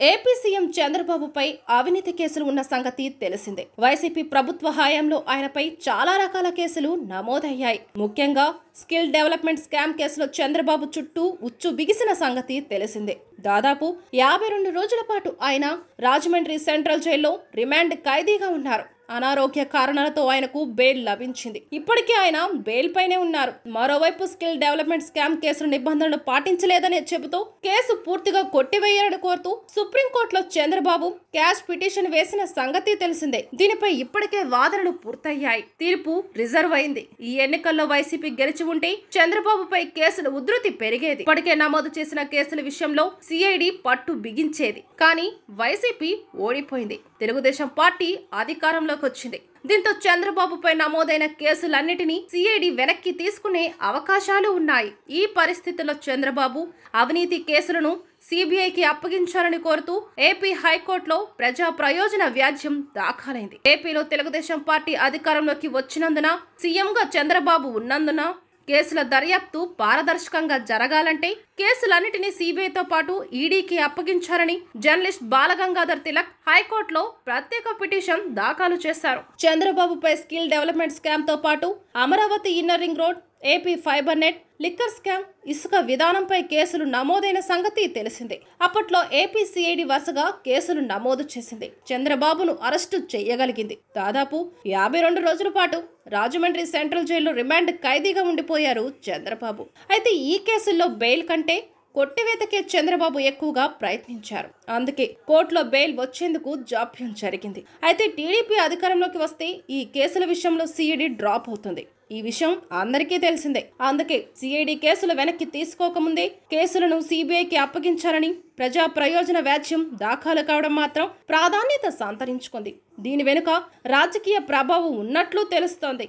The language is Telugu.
ఏపీ సీఎం చంద్రబాబుపై అవినీతి కేసులు ఉన్న సంగతి తెలిసిందే. వైసీపీ ప్రభుత్వ హయాంలో ఆయనపై చాలా రకాల కేసులు నమోదయ్యాయి. ముఖ్యంగా స్కిల్ డెవలప్మెంట్ స్కామ్ కేసులో చంద్రబాబు చుట్టూ ఉచ్చు బిగిసిన సంగతి తెలిసిందే. దాదాపు 52 రోజుల పాటు ఆయన రాజమండ్రి సెంట్రల్ జైల్లో రిమాండ్ ఖైదీగా ఉన్నారు. అనారోగ్య కారణాలతో ఆయనకు బెయిల్ లభించింది. ఇప్పటికీ ఆయన బెయిల్ పైనే ఉన్నారు. మరోవైపు స్కిల్ డెవలప్మెంట్ స్కామ్ కేసుల నిబంధనలు పాటించలేదని చెబుతూ కేసు పూర్తిగా కొట్టివేయాలని కోరుతూ సుప్రీంకోర్టులో చంద్రబాబు క్యాష్ పిటిషన్ వేసిన సంగతి తెలిసిందే. దీనిపై ఇప్పటికే వాదనలు పూర్తయ్యాయి. తీర్పు రిజర్వ్ అయింది. ఈ ఎన్నికల్లో వైసీపీ గెలిచి ఉంటే చంద్రబాబుపై కేసుల ఉధృతి పెరిగేది. ఇప్పటికే నమోదు చేసిన కేసుల విషయంలో సిఐడి పట్టు బిగించేది. కానీ వైసీపీ ఓడిపోయింది. తెలుగుదేశం పార్టీ అధికారంలోకి వచ్చింది. దీంతో చంద్రబాబుపై నమోదైన కేసులన్నిటినీ సిఐడి వెనక్కి తీసుకునే అవకాశాలు ఉన్నాయి. ఈ పరిస్థితుల్లో చంద్రబాబు అవినీతి కేసులను సిబిఐకి అప్పగించాలని కోరుతూ ఏపీ హైకోర్టులో ప్రజా ప్రయోజన వ్యాజ్యం దాఖలైంది. ఏపీలో తెలుగుదేశం పార్టీ అధికారంలోకి వచ్చినందున, సీఎంగా చంద్రబాబు ఉన్నందున కేసుల దర్యాప్తు పారదర్శకంగా జరగాలంటే కేసులన్నిటినీ సిబిఐతో పాటు ఈడీకి అప్పగించాలని జర్నలిస్ట్ బాలగంగాధర్ తిలక్ హైకోర్టులో ప్రత్యేక పిటిషన్ దాఖలు చేశారు. చంద్రబాబుపై స్కిల్ డెవలప్మెంట్ స్కామ్ తో పాటు Amaravati inner ring road, AP fibre net, liquor scam, ఇసుక విధానంపై కేసులు నమోదైన సంగతి తెలిసిందే. అప్పట్లో ఏపీ సిఐడి వరుసగా కేసులు నమోదు చేసింది. చంద్రబాబును అరెస్టు చేయగలిగింది. దాదాపు 52 రోజుల పాటు రాజమండ్రి సెంట్రల్ జైల్లో రిమాండ్ ఖైదీగా ఉండిపోయారు చంద్రబాబు. అయితే ఈ కేసుల్లో బెయిల్ కంటే కొట్టివేతకే చంద్రబాబు ఎక్కువగా ప్రయత్నించారు. అందుకే కోర్టులో బెయిల్ వచ్చేందుకు జాప్యం జరిగింది. అయితే టీడీపీ అధికారంలోకి వస్తే ఈ కేసుల విషయంలో సిఐడి డ్రాప్ అవుతుంది. ఈ విషయం అందరికీ తెలిసిందే. అందుకే సిఐడి కేసులు వెనక్కి తీసుకోకముందే కేసులను సిబిఐకి అప్పగించాలని ప్రజా ప్రయోజన వ్యాజ్యం దాఖలు కావడం మాత్రం ప్రాధాన్యత సంతరించుకుంది. దీని వెనుక రాజకీయ ప్రభావం ఉన్నట్లు తెలుస్తోంది.